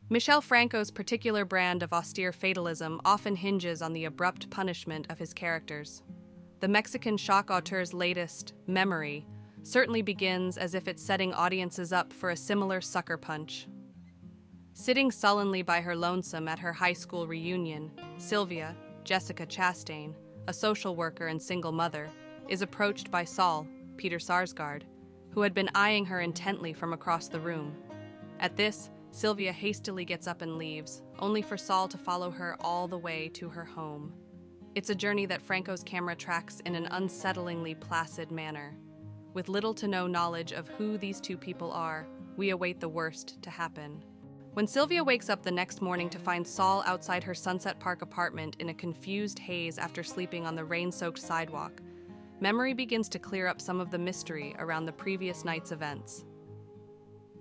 Michel Franco's particular brand of austere fatalism often hinges on the abrupt punishment of his characters. The Mexican shock auteur's latest, Memory, certainly begins as if it's setting audiences up for a similar sucker punch. Sitting sullenly by her lonesome at her high school reunion, Sylvia, Jessica Chastain, a social worker and single mother, is approached by Saul, Peter Sarsgaard, who had been eyeing her intently from across the room. At this, Sylvia hastily gets up and leaves, only for Saul to follow her all the way to her home. It's a journey that Franco's camera tracks in an unsettlingly placid manner. With little to no knowledge of who these two people are, we await the worst to happen. When Sylvia wakes up the next morning to find Saul outside her Sunset Park apartment in a confused haze after sleeping on the rain-soaked sidewalk, Memory begins to clear up some of the mystery around the previous night's events.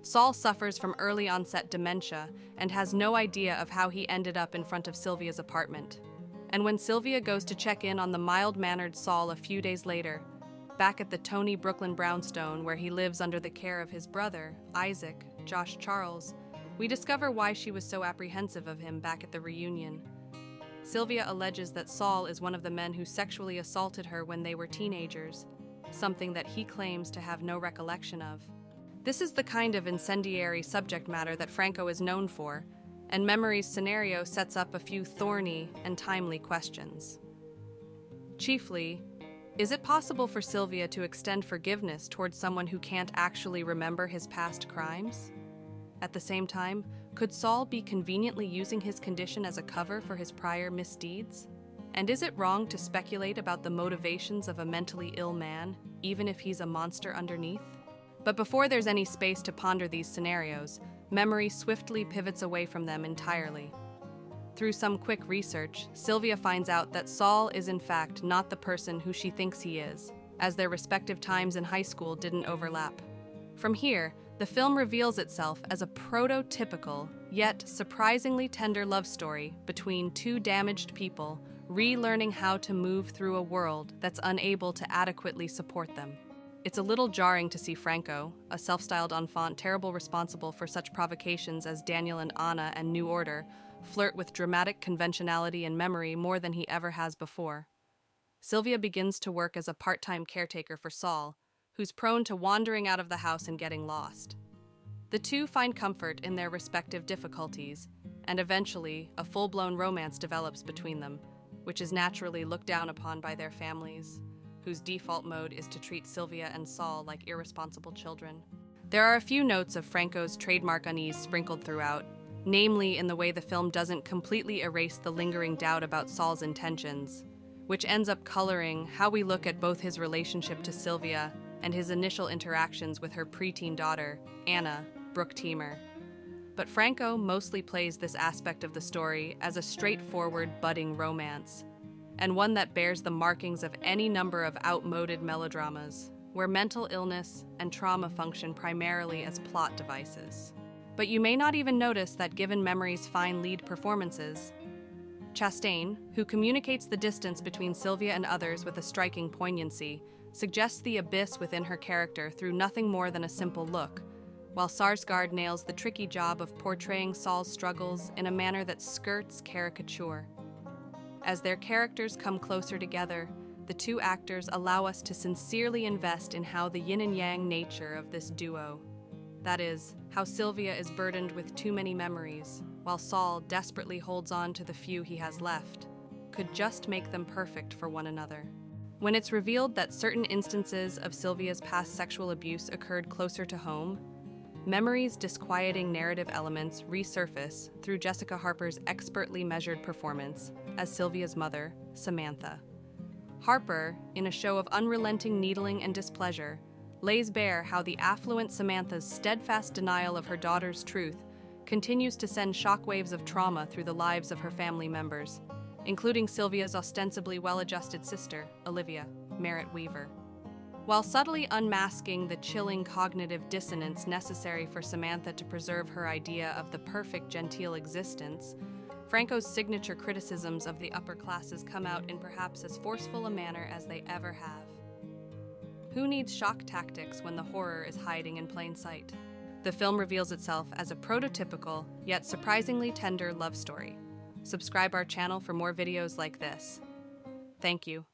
Saul suffers from early-onset dementia and has no idea of how he ended up in front of Sylvia's apartment. And when Sylvia goes to check in on the mild-mannered Saul a few days later, back at the Tony Brooklyn brownstone where he lives under the care of his brother, Isaac, Josh Charles, we discover why she was so apprehensive of him back at the reunion. Sylvia alleges that Saul is one of the men who sexually assaulted her when they were teenagers, something that he claims to have no recollection of. This is the kind of incendiary subject matter that Franco is known for, and Memory's scenario sets up a few thorny and timely questions. Chiefly, is it possible for Sylvia to extend forgiveness towards someone who can't actually remember his past crimes? At the same time, could Saul be conveniently using his condition as a cover for his prior misdeeds? And is it wrong to speculate about the motivations of a mentally ill man, even if he's a monster underneath? But before there's any space to ponder these scenarios, Memory swiftly pivots away from them entirely. Through some quick research, Sylvia finds out that Saul is in fact not the person who she thinks he is, as their respective times in high school didn't overlap. From here, the film reveals itself as a prototypical, yet surprisingly tender love story between two damaged people relearning how to move through a world that's unable to adequately support them. It's a little jarring to see Franco, a self-styled enfant terrible responsible for such provocations as Daniel and Anna and New Order, flirt with dramatic conventionality and memory more than he ever has before. Sylvia begins to work as a part-time caretaker for Saul, who's prone to wandering out of the house and getting lost. The two find comfort in their respective difficulties, and eventually a full-blown romance develops between them, which is naturally looked down upon by their families, whose default mode is to treat Sylvia and Saul like irresponsible children. There are a few notes of Franco's trademark unease sprinkled throughout, namely in the way the film doesn't completely erase the lingering doubt about Saul's intentions, which ends up coloring how we look at both his relationship to Sylvia and his initial interactions with her preteen daughter, Anna, Brooke Teamer. But Franco mostly plays this aspect of the story as a straightforward, budding romance, and one that bears the markings of any number of outmoded melodramas, where mental illness and trauma function primarily as plot devices. But you may not even notice that given Memory's fine lead performances. Chastain, who communicates the distance between Sylvia and others with a striking poignancy, suggests the abyss within her character through nothing more than a simple look, while Sarsgaard nails the tricky job of portraying Saul's struggles in a manner that skirts caricature. As their characters come closer together, the two actors allow us to sincerely invest in how the yin and yang nature of this duo, that is, how Sylvia is burdened with too many memories, while Saul desperately holds on to the few he has left, could just make them perfect for one another. When it's revealed that certain instances of Sylvia's past sexual abuse occurred closer to home, Memory's disquieting narrative elements resurface through Jessica Harper's expertly measured performance as Sylvia's mother, Samantha. Harper, in a show of unrelenting needling and displeasure, lays bare how the affluent Samantha's steadfast denial of her daughter's truth continues to send shockwaves of trauma through the lives of her family members, including Sylvia's ostensibly well-adjusted sister, Olivia, Merritt Wever. While subtly unmasking the chilling cognitive dissonance necessary for Samantha to preserve her idea of the perfect genteel existence, Franco's signature criticisms of the upper classes come out in perhaps as forceful a manner as they ever have. Who needs shock tactics when the horror is hiding in plain sight? The film reveals itself as a prototypical, yet surprisingly tender love story. Subscribe our channel for more videos like this. Thank you.